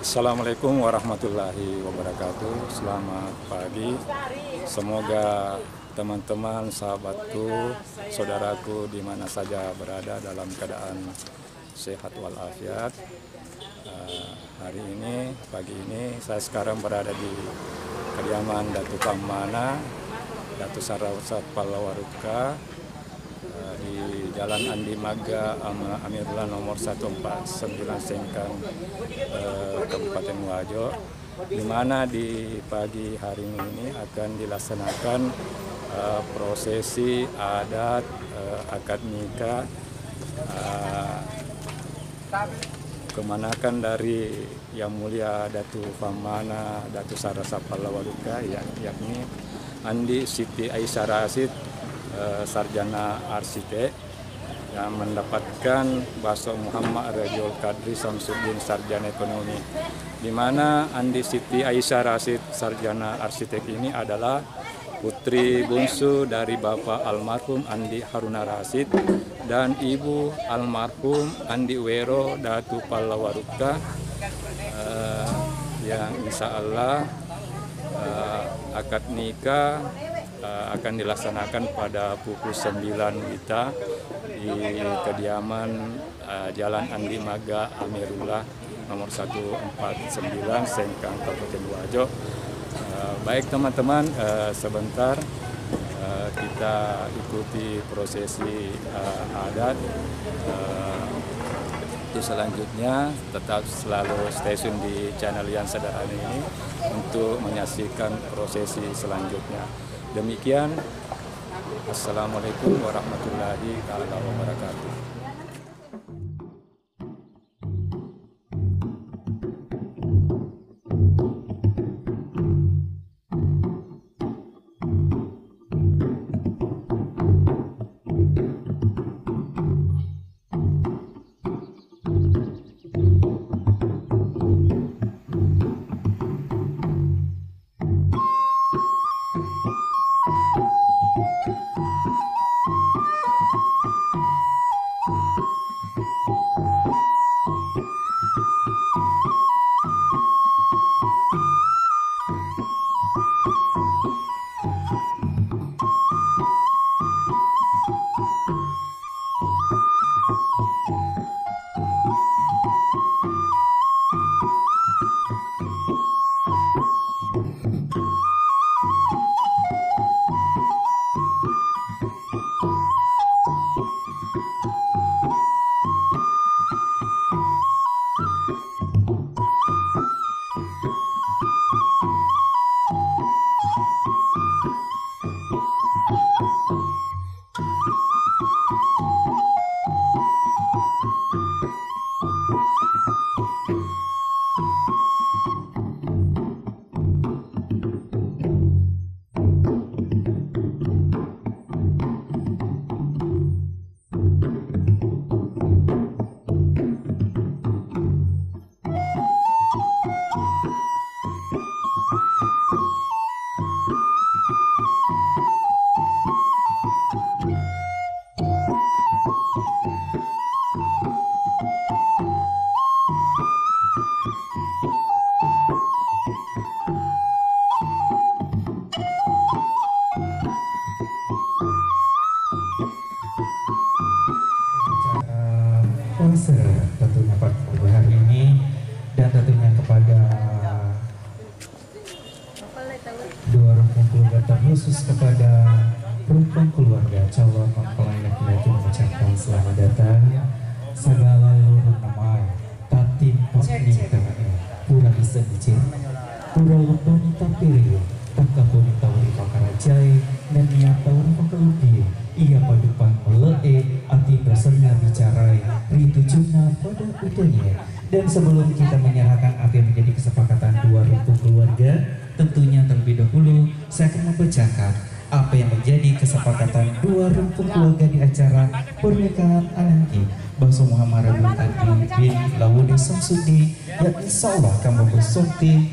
Assalamualaikum warahmatullahi wabarakatuh. Selamat pagi. Semoga teman-teman, sahabatku, saudaraku di mana saja berada dalam keadaan sehat walafiat. Hari ini, pagi ini, saya sekarang berada di kediaman Datu Pamana, Datu Sarawat Palawaruka, di Jalan Andi Maga Amirullah nomor 149 Sengkang, Kabupaten Wajo, di mana di pagi hari ini akan dilaksanakan prosesi adat akad nikah kemanakan dari Yang Mulia Datu Pamana Datu Sarawat Palawaruka, yakni Andi Siti Aisyah Rasid, sarjana arsitek, yang mendapatkan Baso Muhammad Rajul Kadri Samsuddin sarjana ekonomi, di mana Andi Siti Aisyah Rasid sarjana arsitek ini adalah putri bungsu dari Bapak almarhum Andi Haruna Rasid dan Ibu almarhum Andi Wero Datu Palawaruka, yang insya Allah akad nikah akan dilaksanakan pada pukul 9 WITA di kediaman Jalan Andi Maga Amirullah nomor 149 Sengkang, Kabupaten Wajo. Baik teman-teman, sebentar kita ikuti prosesi adat. Itu selanjutnya tetap selalu stay tune di channel yang sederhana ini untuk menyaksikan prosesi selanjutnya. Demikian, Assalamualaikum warahmatullahi wabarakatuh. Tentunya pada hari ini, dan tentunya kepada dua rukun keluarga, terkhusus kepada rukun keluarga calon mempelai laki-laki, mengucapkan selamat datang segala lurut nama tatim pernikahan pura bisa dicir pura lembang tapiri takabuni tawari pakarajai dan niat tawari pakaludi ia padupan melee ati berserna bicarai ritu juna pada utanya. Dan sebelum kita menyerahkan apa yang menjadi kesepakatan dua rukun keluarga, tentunya terlebih dahulu saya akan membacakan apa yang menjadi kesepakatan dua rukun keluarga di acara pernikahan anaknya Baso Muhammad Rajul bin Lawudi Samsudi, yang insya Allah kamu bersokti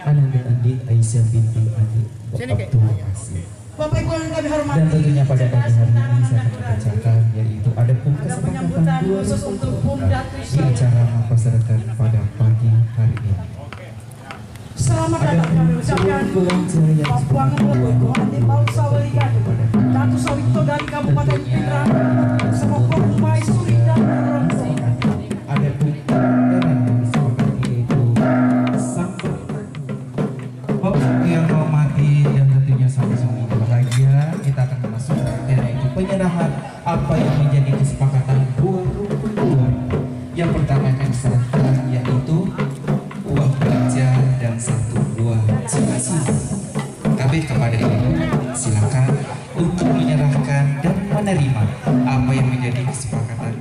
Ananda Andi Aisyah binti Andi Abdul Aziz. Bapak Ibu yang kami hormati, Dan tentunya pada pagi hari ini saya akan membacakan, yaitu ada pun kesepakatan dua khusus untuk di acara memperserakan pada pagi hari ini. Selamat datang kami ucapkan Papuangan Leluhur Hati Paut Sawali Gadu Datu Sawito dari Kabupaten Pindrang bersama Kormai Suri dan Rongso. Ada pun yang disebutkan yaitu sang yang menghormati dan tentunya sama-sama berbahagia. Kita akan masuk yaitu penyerahan apa yang menjadi kesepakatan dua rukun keluarga. Yang pertama yang diserahkan yaitu uang belanja dan satu buah cimasi. Tapi kepada ibu silakan untuk menyerahkan dan menerima apa yang menjadi kesepakatan.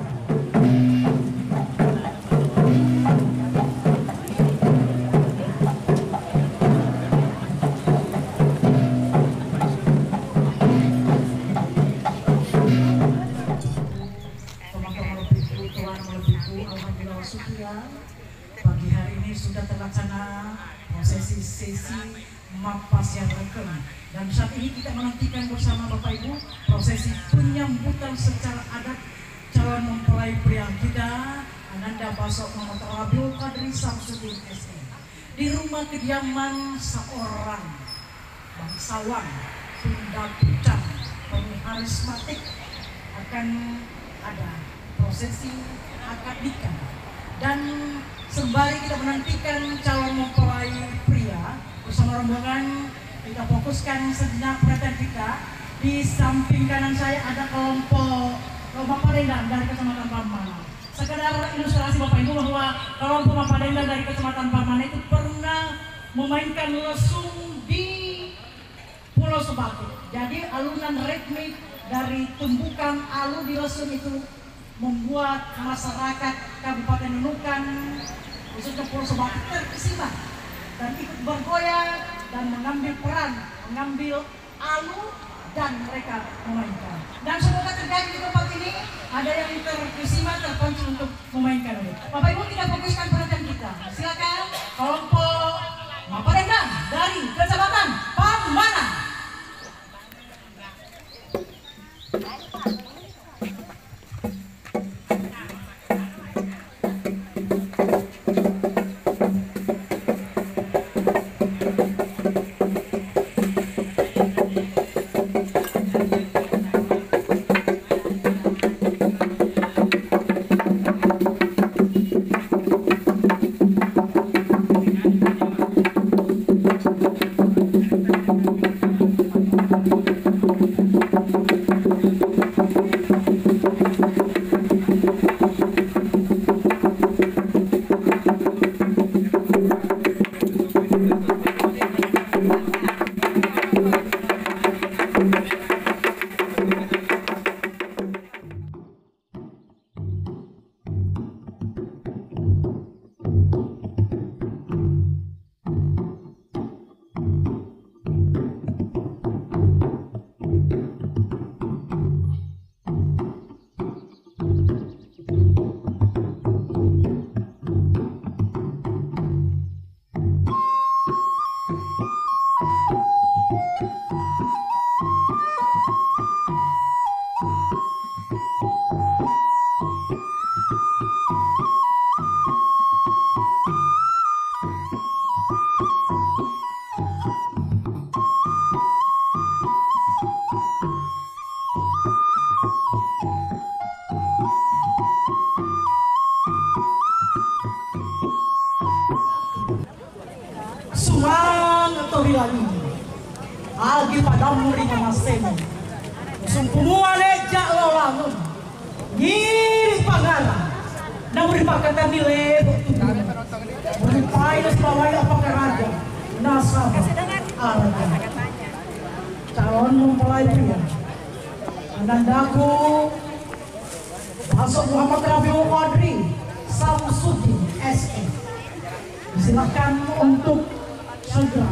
Pagi hari ini sudah terlaksana prosesi sesi mapas yang rekam, dan saat ini kita menantikan bersama Bapak Ibu prosesi penyambutan secara adat calon mempelai pria kita Ananda Basok Muhammad Rabiul Qadri Samsudin SE di rumah kediaman seorang bangsawan Sunda Pucang pengharismatik. Akan ada prosesi akad nikah, dan sembari kita menantikan calon mempelai pria bersama rombongan, kita fokuskan sejenak perhatian kita. Di samping kanan saya ada kelompok Mapadendang dari Kecamatan Pamana. Sekedar ilustrasi Bapak Ibu bahwa kelompok Mapadendang dari Kecamatan Pamana itu pernah memainkan lesung di Pulau Sebatu. Jadi alunan ritmik dari tumbukan alu di lesung itu membuat masyarakat Kabupaten Nunukan khususnya Pulau Sebatu terkesima dan ikut bergoyang dan mengambil peran, mengambil alu dan mereka memainkan. Dan semoga terjadi di tempat ini ada yang terkesima, terpancing untuk memainkan ini. Bapak Ibu, kita fokuskan perhatian kita. Silakan kelompok Mapadendang dari Kecamatan Pamana. Lagi agi padamu ringan masemu sumpumuan ejak lolangun ngiri pangara namun dipakatan nilai berupaya sebawai apakah raja nasabah araja calon mempelai pria Anandaku Basok Muhammad Rabiul Qadri Samsudin SE. Silakan untuk segera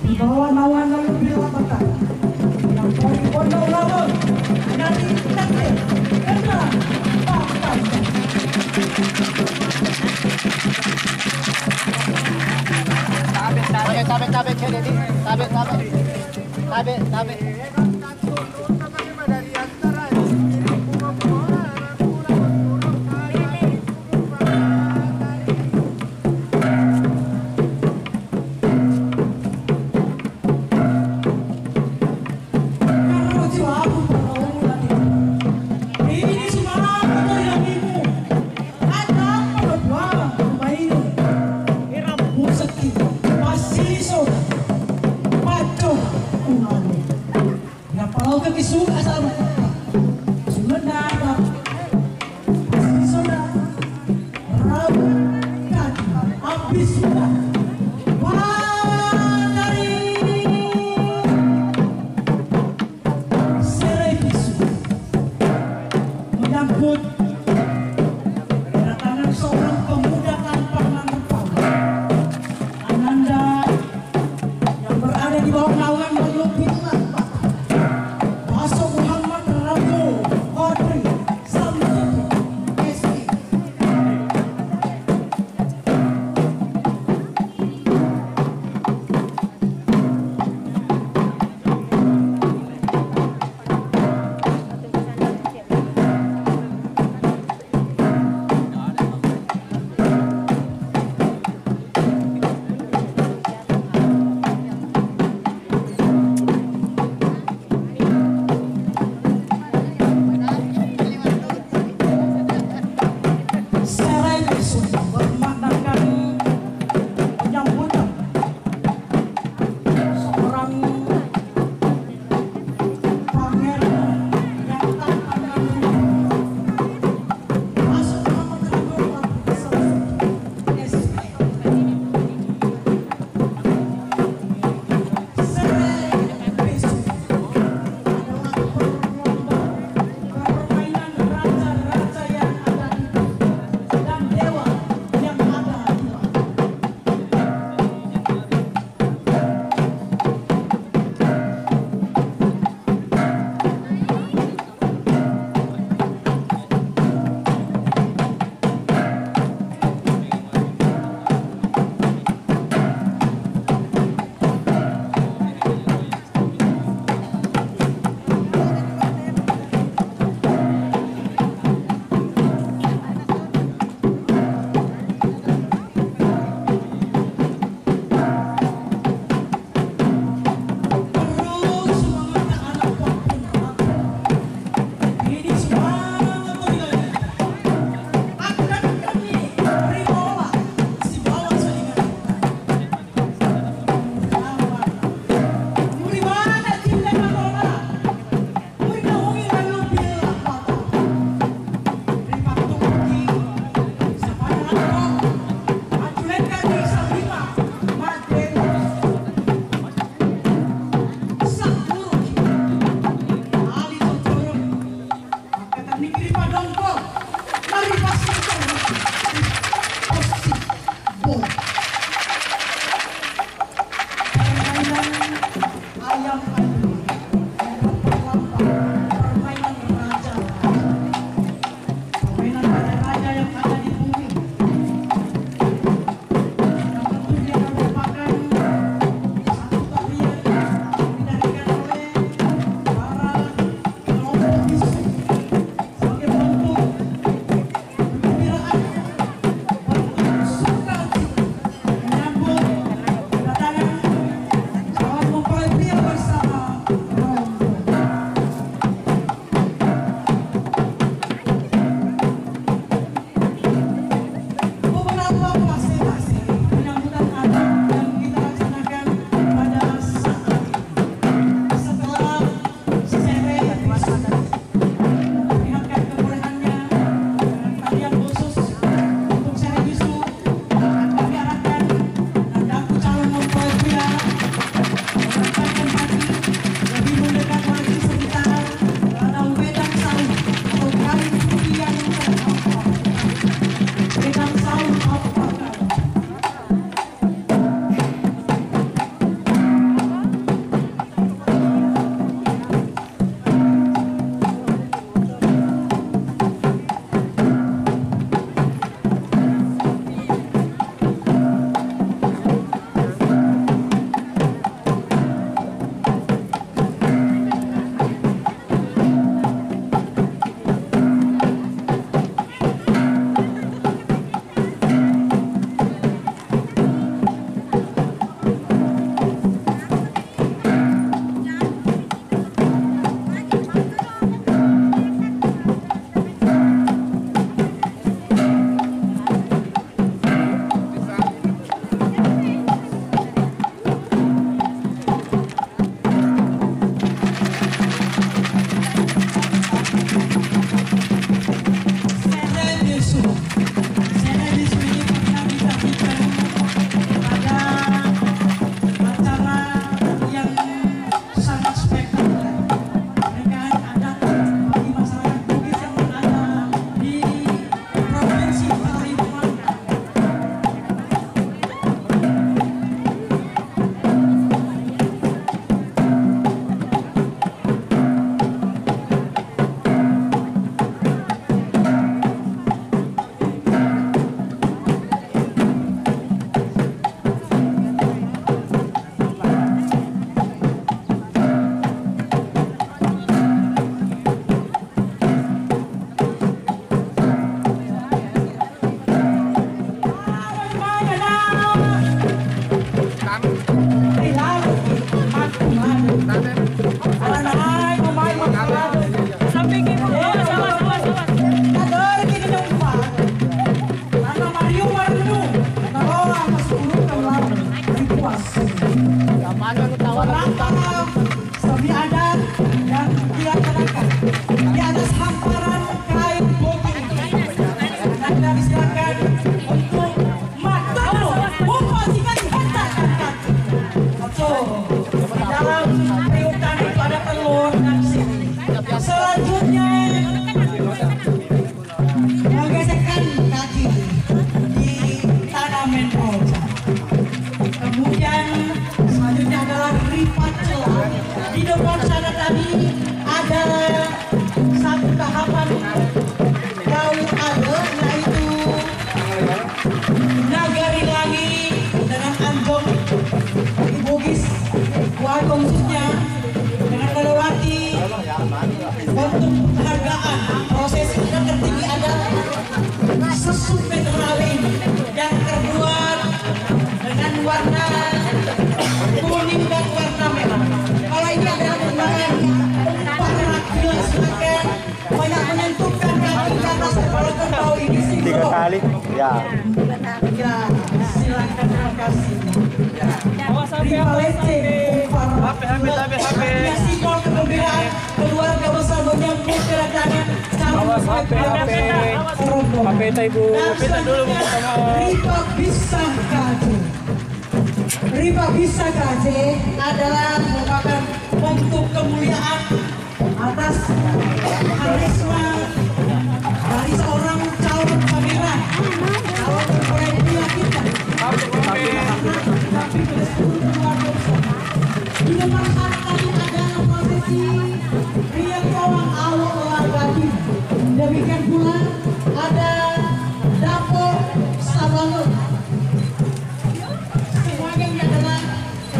di bawah naungan lebih lamatan yang dari Pondok Lamun dari Takdir Kendra Pakar. Tabe. bisu asal Sumedang Saudara Rabu Kaki habis sudah dari Serai bisu menyambut kedatangan seorang pemuda tanpa mangkuk Ananda yang berada di bawah naungan Baju Fitnah Masuk balik. Ya. Ya, silakan, terima kasih. Riva Lece, simbol kegembiraan keluarga besar menyambut kedatangan calon HP Ibu. Riva Bisa KJ. Riva Bisa KJ adalah merupakan bentuk kemuliaan atas karisma dari seorang calon pangeran, calon mempelai pria kita. Di depan sana tadi ada prosesi Ria Kawang Awal Olahraga. Demikian pula ada dapur Sabangun. Semuanya ini adalah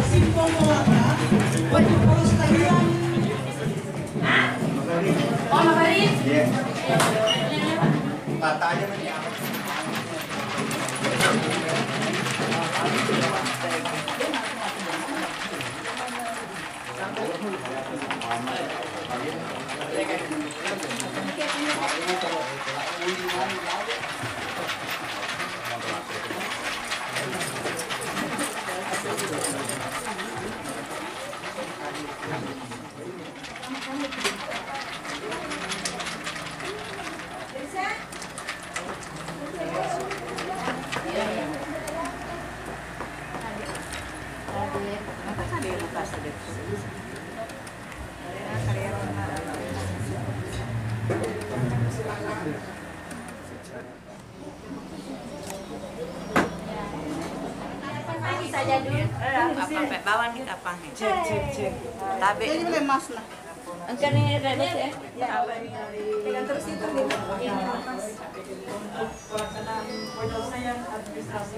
simbol keluarga untuk pelestarian. Oh, Mabarin. Matanya saja dulu. Apa bawang kita pang. Cek. Tapi ini boleh mas lah. Angkat ni rebet ya. Tekan terus itu nih. Pelaksanaan penyelesaian administrasi.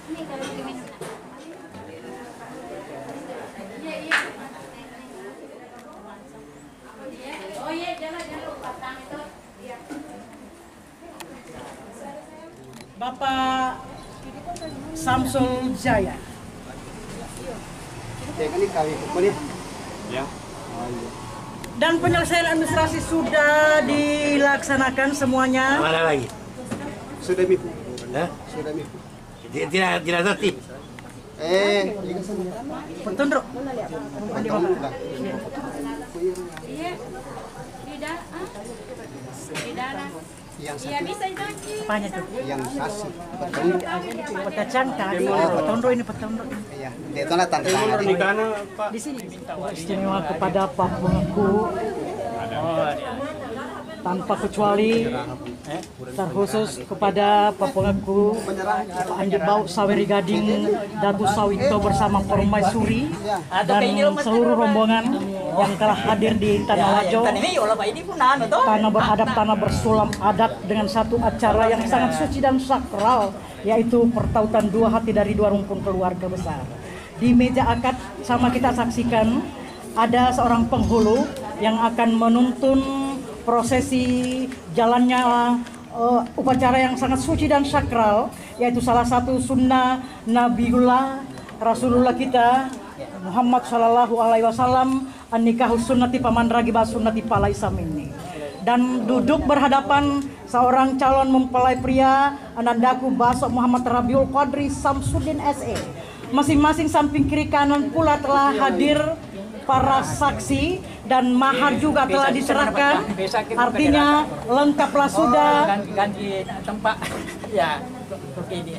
Ini kalau diminum. Oh iya, jangan lupa tang itu. Bapak Samsul Jaya. Ya. Dan penyelesaian administrasi sudah dilaksanakan semuanya. Mana lagi? Sudah mipu. Hah? Sudah mipu. Tidak tertib. Petunduk. Iya. Di dalam. Iya bisa itu. Apanya tuh? Yang sasi. Betul. Petacang tadi. Petunduk ini petunduk. Iya. Itu lah tanda tangan. Di sini. Istimewa kepada Pak Pengaku. Tanpa kecuali terkhusus kepada Pak Pengaku Anjir Bau Saweri Gading Datu Sawito bersama Permaisuri dan seluruh rombongan yang telah hadir di Tanah Lajo, tanah beradat, tanah bersulam adat dengan satu acara yang sangat suci dan sakral, yaitu pertautan dua hati dari dua rumpun keluarga besar. Di meja akad sama kita saksikan ada seorang penghulu yang akan menuntun prosesi jalannya upacara yang sangat suci dan sakral, yaitu salah satu sunnah Nabiullah Rasulullah kita Muhammad Sallallahu Alaihi Wasallam, an-nikahus sunnati paman ragibah sunnati palaisa minni. Dan duduk berhadapan seorang calon mempelai pria, anandaku Basok Muhammad Rabiul Qadri Samsudin SE. Masing-masing samping kiri kanan pula telah hadir para saksi dan mahar juga telah diserahkan. Artinya lengkaplah sudah. Ganti tempat. Ya, ini.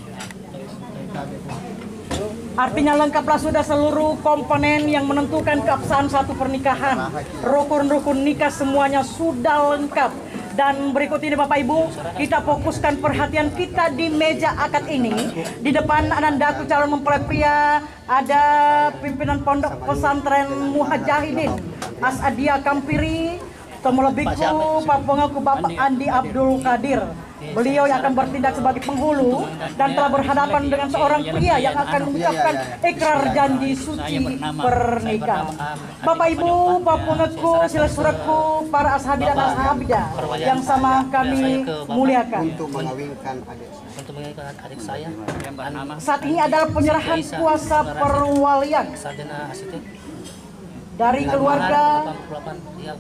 Artinya lengkaplah sudah seluruh komponen yang menentukan keabsahan satu pernikahan. Rukun-rukun nikah semuanya sudah lengkap. Dan berikut ini Bapak Ibu, kita fokuskan perhatian kita di meja akad ini. Di depan anandaku calon mempelai pria ada pimpinan pondok pesantren Muhajahidin Asadia Kampiri, Tomolebikku Pak Pengaku Bapak Andi Abdul Qadir. Beliau yang akan bertindak sebagai penghulu dan telah berhadapan dengan seorang pria yang akan mengucapkan ikrar janji suci pernikahan. Bapak Ibu, Pak Pengaku, sila suratku, para ashabi dan ashabidah yang sama kami muliakan. Untuk mengawinkan adik saya yang bernama. Saat ini adalah penyerahan kuasa perwalian Sarjana arsitek dari keluarga 88 yang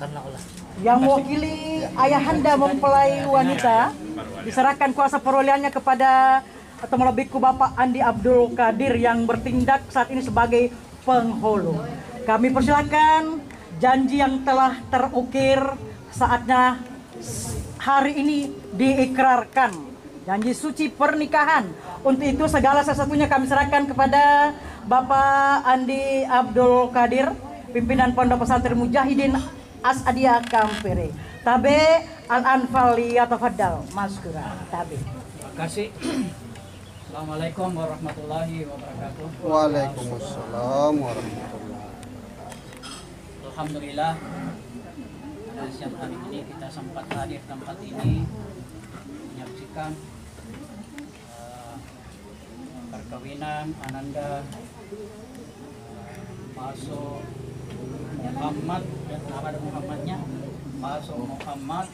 karena Allah yang mewakili ayahanda mempelai wanita diserahkan kuasa perolehannya kepada atau melebihiku Bapak Andi Abdul Qadir yang bertindak saat ini sebagai penghulu. Kami persilakan janji yang telah terukir saatnya hari ini diikrarkan. Janji suci pernikahan. Untuk itu segala sesuatunya kami serahkan kepada Bapak Andi Abdul Qadir, pimpinan Pondok Pesantren Mujahidin As'adiyah Kampere. Tabe Al-Anfal yatafaddal maskura. Tabe. Terima kasih. Assalamualaikum warahmatullahi wabarakatuh. Waalaikumsalam warahmatullahi. Alhamdulillah, pada siang hari ini kita sempat hadir tempat ini menyaksikan perkawinan Ananda Maso Muhammad, nama ada Muhammadnya, Maso Muhammad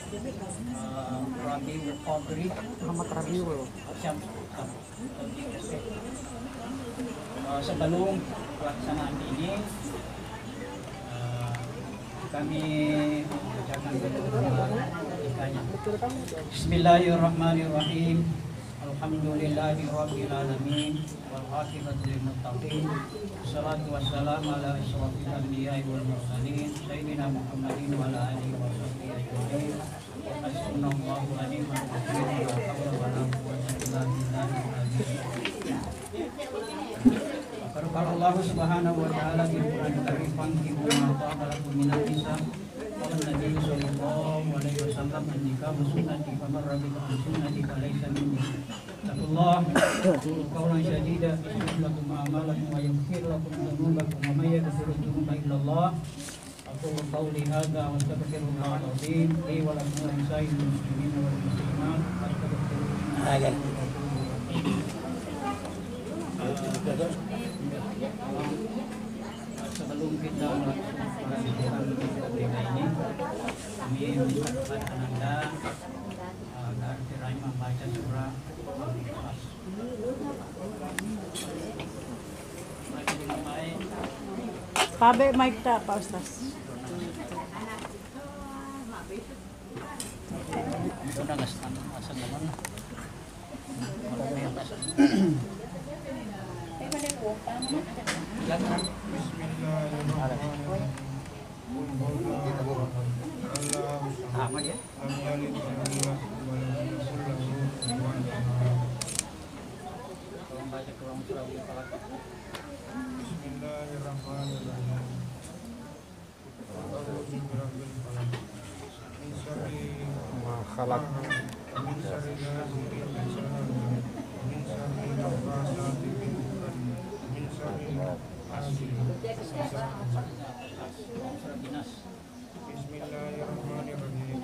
Rabiul Qadri Muhammad Rabiul sebelum pelaksanaan ini kami bacakan doa nikahnya. Bismillahirrahmanirrahim. Alhamdulillahirabbil alamin wal aqibatu lil muttaqin. Wassalatu wassalamu ala asyrofil anbiya'i wal mursalin sayyidina Muhammadin wa ala alihi wa sahbihi ajma'in. Hasbunallahu wa ni'mal wakeel. La haula wa la quwwata illa billahil Qala Allah subhanahu wa ta'ala di Quran Karim, fankihu ma taaba lakum minan nisa wa an-nabiy sallallahu alaihi wasallam an-nikah sunnati faman rabiqa an sunnati falaysa minni. Taqullah qawlan shadida yuslih lakum a'malakum wa yaghfir lakum dhunubakum wa may yaghfiru dhunuba illa Allah. Aqulu qawli hadza wa astaghfirullaha al-azim li wa lakum wa lisa'il muslimin wal muslimat astaghfirullah. Sebelum kita melakukan tema ini, kami minta kepada Ananda agar kiranya membaca surah Al-Ikhlas. Baca dengan baik. Tabe mic ta Pak Ustaz. Sudah nggak asal mana? Bismillahirrahmanirrahim.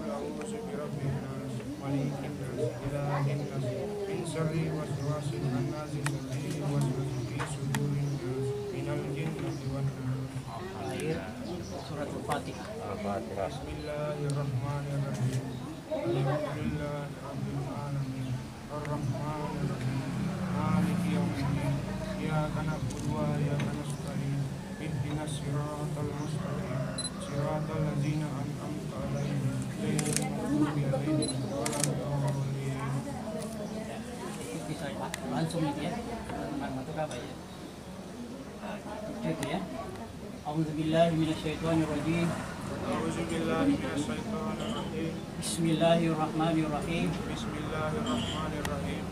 A'udzu birabbin nas, malikin nas, ilahin nas, min syarri waswasil khannasis, alladzi yuwaswisu fi sudurin nas, minal jinnati wan nas. Surat Al-Fatihah. Bismillahirrahmanirrahim. Alhamdulillahi rabbil alamin. Ar-Rahmanir Rahim. Maliki yaumiddin. Iyyaka na'budu wa iyyaka nasta'in. Ihdinas siratal mustaqim. Siratal ladzina an'amta 'alaihim ghairil maghdubi 'alaihim waladdallin. Bisa langsung ini ya. Masuk apa ya? Cek ya. A'udzubillahi minasyaitonirrajim. A'udzubillahi minasyaitonirrajim. Bismillahirrahmanirrahim. Bismillahirrahmanirrahim.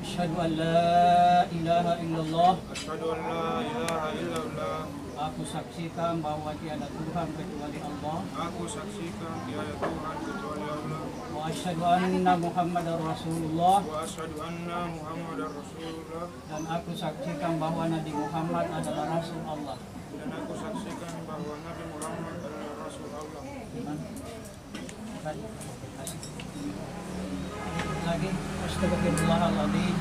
Asyhadu an la ilaha illallah. Asyhadu an la ilaha illallah. Aku saksikan bahwa tiada Tuhan kecuali Allah. Aku saksikan tiada Tuhan kecuali Allah. Wa asyhadu anna Muhammadar Rasulullah. Wa asyhadu anna Muhammadar Rasulullah. Dan aku saksikan bahwa Nabi Muhammad adalah Rasul Allah. Dan aku saksikan bahwa Nabi Muhammad adalah Rasul Allah. Lagi, astagfirullahaladzim.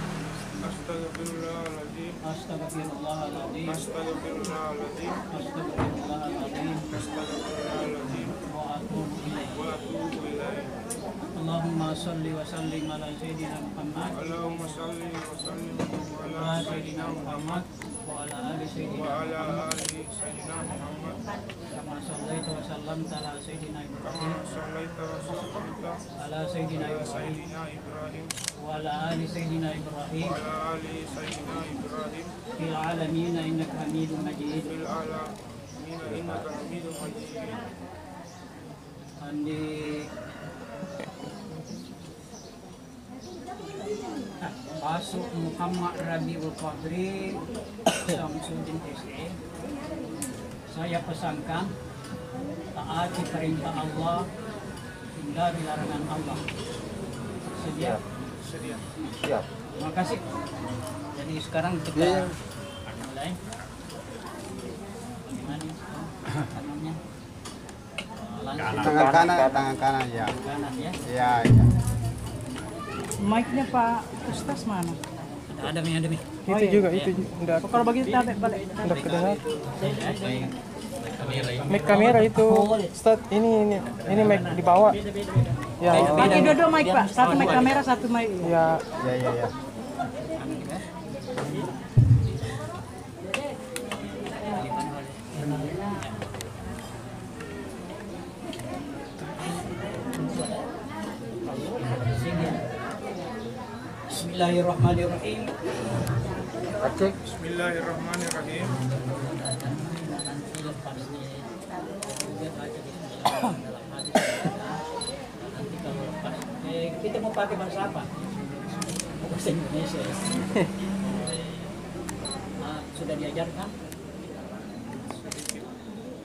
Astagfirullahaladzim. Astagfirullahaladzim. Astagfirullahaladzim. Astagfirullahaladzim. Astagfirullahaladzim. Wa atubu ilaih. Wa atubu ilaih. Allahumma salli wa sallim ala Sayyidina Muhammad Allahumma salli wa sallim wa ala Sayyidina Muhammad wa وعلى آل سيدنا محمد كما صليت وسلمت على سيدنا إبراهيم على سيدنا إبراهيم وعلى آل سيدنا إبراهيم في العالمين إنك حميد مجيد. Andi Masuk Muhammad Rabiul Qadri Samsudin SE. Saya pesankan taati perintah Allah, hindari larangan Allah. Sedia? Sedia. Siap. Terima kasih. Jadi sekarang kita mulai. Bagaimana tangannya? Tangan kanan ya. Kanan ya. Iya, iya. Mic-nya Pak Ustaz mana? Ada Mi. Itu juga, itu juga. Kalau begitu tabek balik. Udah kedengar. Mic kamera itu. Ustaz, ini mic di bawah. Ya. Pakai dua mic Pak. Satu mic kamera, satu mic. Ya. Ya. Bismillahirrahmanirrahim. Bismillahirrahmanirrahim. Kita mau pakai bahasa apa? Bahasa Indonesia. Sudah diajarkan?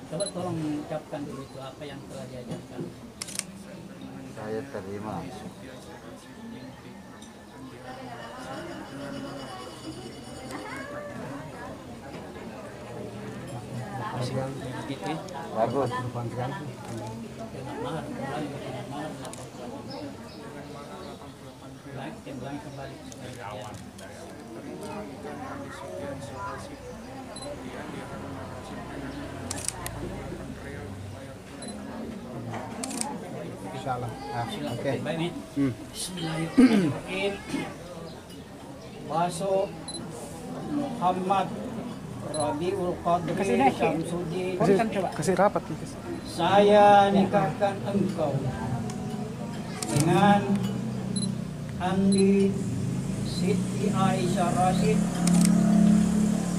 Coba tolong ucapkan dulu itu apa yang telah diajarkan. Saya terima. Bagus. Insyaallah. Oke. Baik, Bismillahirrahmanirrahim. Masuk Muhammad Rabiul Qadri Samsudin. Kasih rapat. Saya nikahkan engkau dengan Andi Siti Aisyah Rashid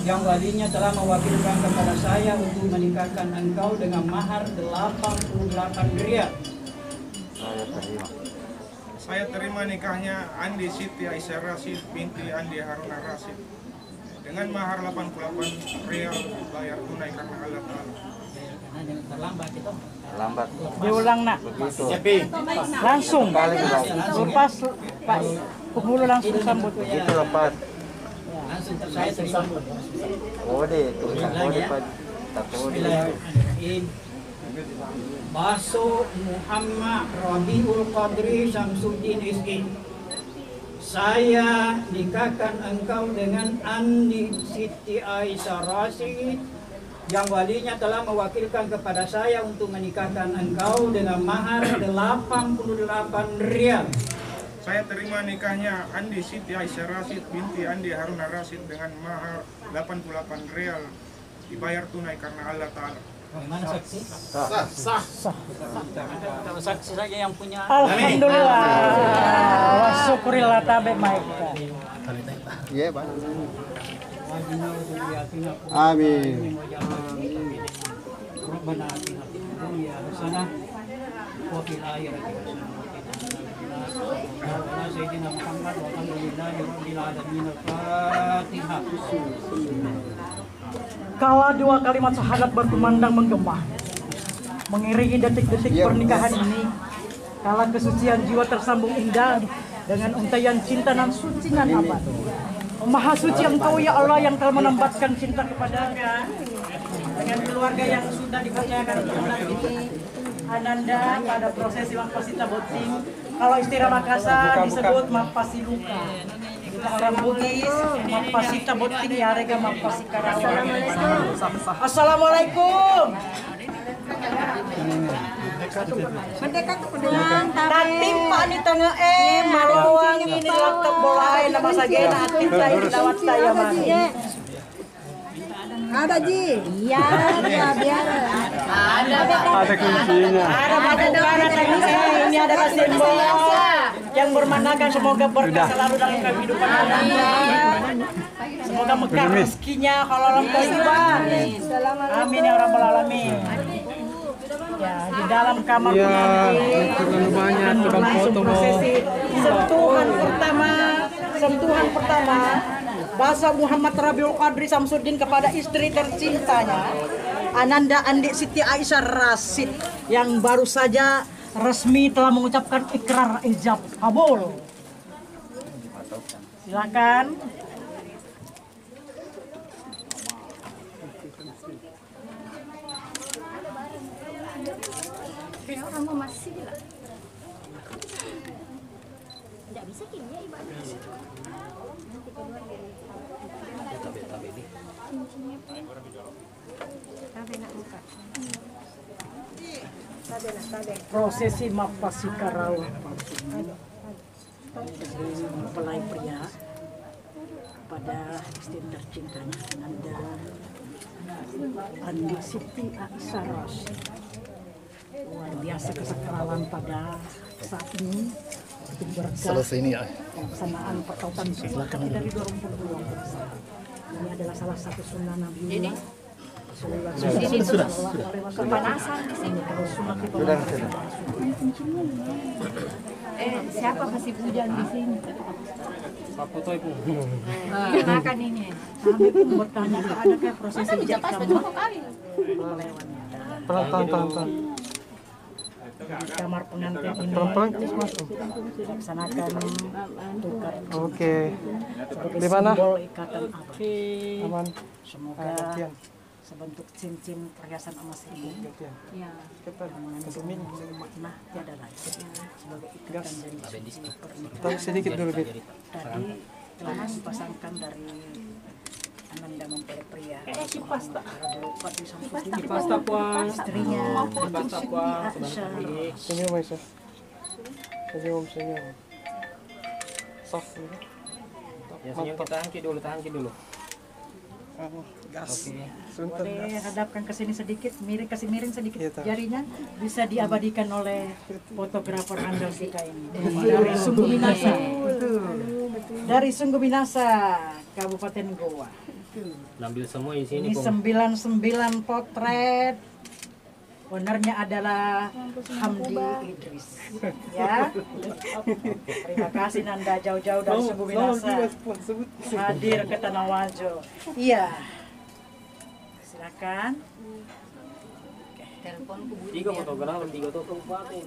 yang walinya telah mewakilkan kepada saya untuk menikahkan engkau dengan mahar 88 riyal. Saya terima nikahnya Andi Siti Aisyah Rashid binti Andi Haruna Rashid dengan mahar 88 riyal bayar tunai karena Allah Ta'ala. Terlambat itu. Lambat. Diulang nak. Begitu. Langsung. Lepas Pak penghulu langsung sambut. Begitu lepas. Langsung saya tersambut. Kode itu. Kode Pak. Bismillahirrahmanirrahim. Masuk Muhammad Rabiul Qadri Samsudin SE. Saya nikahkan engkau dengan Andi Siti Aisyah Rashid yang walinya telah mewakilkan kepada saya untuk menikahkan engkau dengan mahar 88 riyal. Saya terima nikahnya Andi Siti Aisyah Rashid binti Andi Haruna Rashid dengan mahar 88 riyal dibayar tunai karena Allah Ta'ala. Bagaimana saksi? Sah. Kalau saksi saja yang punya. Alhamdulillah. Wa syukurillah tabe maik. Iya, Pak. Amin. Rabbana atina fid dunya hasanah wa fil akhirati hasanah wa sayyidina Muhammad wa alhamdulillahi rabbil alamin. Al-Fatihah. Kala dua kalimat syahadat berkumandang menggema mengiringi detik-detik pernikahan ini. Kala kesucian jiwa tersambung indah dengan untaian cinta nan suci nan abad. Maha suci Engkau ya Allah yang telah menempatkan cinta kepada dengan keluarga yang sudah dipercayakan untuk anak ini. Ananda pada prosesi Mapasita Boting. Kalau istilah Makassar disebut Mapasi Luka. Kita orang Bugis Mapasita Boting ya rega Mapasi Karawang. Assalamualaikum. Tatim Pak di tengah malawang ini laptop bolai nama sagena atim lain lawat saya mah. Ada Ji. Iya, biar. Ada kuncinya. Ini ada simbol yang bermanakan semoga berkah selalu dalam kehidupan Anda. Semoga mekar rezekinya halal thayyibah. Amin ya rabbal alamin. Ya, di dalam kamar pengantin terlalu banyak dalam langsung foto prosesi sentuhan pertama Bahasa Muhammad Rabiul Qadri Samsudin kepada istri tercintanya Ananda Andi Siti Aisyah Rasid yang baru saja resmi telah mengucapkan ikrar ijab kabul. Silakan. Kamu masih lah. Tidak bisa kini ya ibadah. Nanti keluar dari Prosesi mapasi karau mempelai pria pada istri tercintanya Ananda Andi Siti Aisyah Rasid. Luar biasa kesakralan pada saat ini untuk berkah Selesai ini ya. pelaksanaan pertautan sunnah dari 2022. Ini adalah salah satu sunnah Nabi sudah kepanasan di sini. Siapa kasih hujan di sini? Pak foto Ibu. Makan ini. Kami pun bertanya, adakah proses ijab kabul? Pelan. Di kamar pengantin ini Pelan terus masuk. dilaksanakan tukar Oke. sebagai Di mana? simbol ikatan abadi. Aman. Semoga Gantian. sebentuk cincin perhiasan emas ini Gantian. yang mengandung makna tiada lain sebagai ikatan dari suci pernikahan. Tarik sedikit dulu, Bit. Tadi telah dipasangkan dari Ananda mempelai pria. Pasta puang. Istrinya Pasta puang. Aisyah. Senyum Aisyah. Senyum. Soft gitu. Ya, senyum kita tangki dulu. Gas. Boleh hadapkan ke sini sedikit, kasih miring sedikit Iya, tahu. jarinya, bisa diabadikan oleh fotografer handal kita ini dari Sungguh Minasa. Dari Sungguh Minasa, Kabupaten Goa. Ambil semua di sini. Ini 99 potret. Ownernya adalah Hamdi Idris. Ya. Terima kasih Nanda jauh-jauh dari Sungguh Minasa hadir ke Tanah Wajo. Iya. Silakan. Teleponku bunyi. 3 fotografer, 3 fotografer.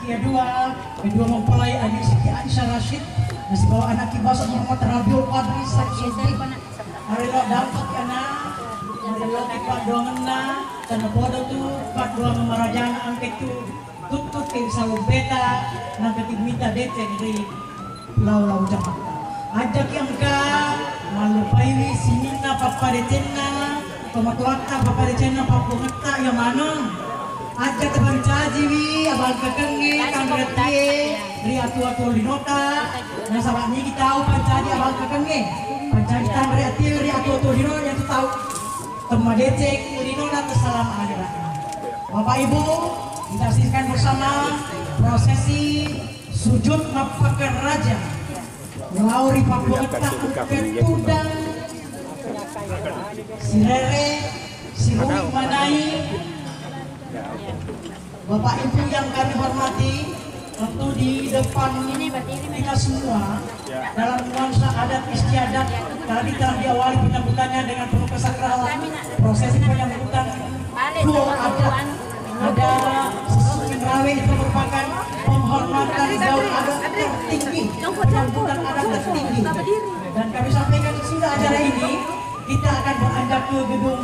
kedua mempelai adik Siti Aisyah Rashid, nasi bawa anak kibas Muhammad Rabiul Qadri Samsudi, Arilo dapat anak, Arilo kipat doangna, dan bodoh tu kipat doang marajana angket tu, tutut ke selalu beta, nangketi minta dete dari Pulau Jakarta. Ajak yang ka malupai sinina papa decena, pematuata papa decena papa ngeta yang mana? Ajak teman cajiwi, abang kekengi, kangretie, riatu-atu linota, nah sahabat ini kita tahu pancadi abang kekengi, pancadi kangretie, riatu-atu linota yang tahu teman decek linota tersalam akhirat. Bapak Ibu, kita saksikan bersama prosesi sujud mapakar raja. Lauri Papua kita angkat tudang, si Rere, si Rumi Manai. Bapak Ibu yang kami hormati, tentu di depan kita semua dalam nuansa adat istiadat tadi telah diawali penyambutannya dengan penuh kesakralan. Prosesi penyambutan dua ada sesuatu rawe itu merupakan penghormatan daun adat tertinggi, penyambutan adat tertinggi. Dan kami sampaikan sudah acara ini kita akan beranjak ke gedung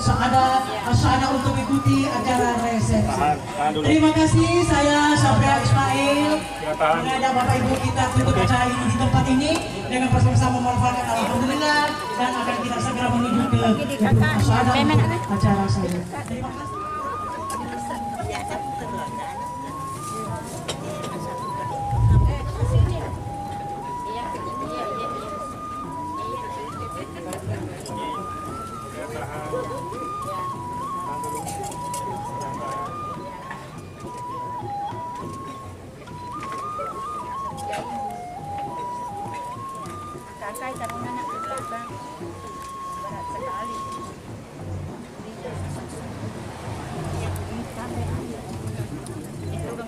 Asana untuk ikuti acara resepsi. Terima kasih, saya Sabria Ismail mengajak Bapak Ibu kita tutup acara ini di tempat ini dengan bersama-sama memanfaatkan alhamdulillah dan akan kita segera menuju ke gedung Asana untuk acara saya. Terima kasih. Kakak taruh anak di belakang berat sekali. Itu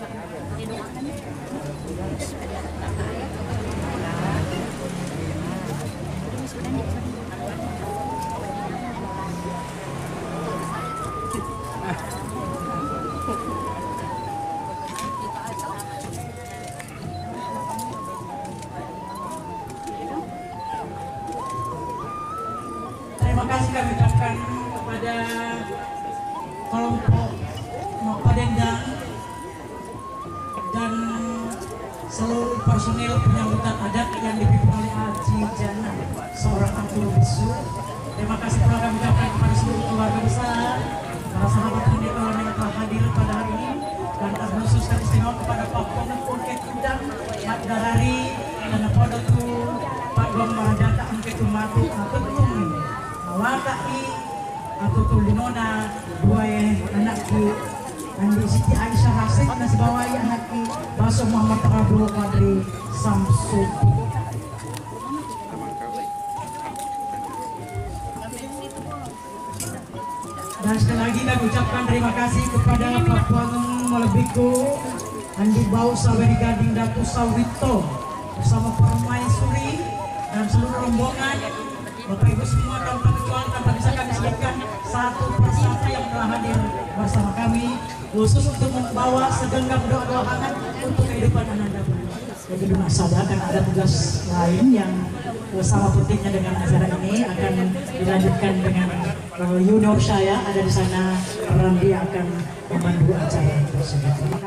Terima kasih kami ucapkan kepada kelompok Padendang dan seluruh personil penyambutan adat yang dipimpin oleh Haji Jana, seorang angkuro bisu. Terima kasih telah kami ucapkan kepada seluruh keluarga besar, para sahabat pendeta yang telah hadir pada hari ini, dan khusus dan istimewa kepada Pak Pengepul Ketudang, Mat Darari, dan Podotu, Pak Gom Marajata Angketumatu, Angketum, Mawakai, atau Tulinona, dua anakku, Andi Siti Aisyah Rashid, nasi bawai anakku, Baso Muhammad Rabiul Qadri Samsudi. Dan sekali lagi kami ucapkan terima kasih kepada Pak Wangem Melebiku, Andi Bau Saweri Gading Datu Sawito bersama permaisuri dan seluruh rombongan. Bapak Ibu semua tanpa kecuali tanpa bisa kami sebutkan satu persatu yang telah hadir bersama kami, khusus untuk membawa segenggam doa-doa hangat untuk kehidupan Ananda. Jadi dengan sadar akan ada tugas lain yang sama pentingnya dengan acara ini akan dilanjutkan dengan junior saya ada di sana, dia akan memandu acara tersebut.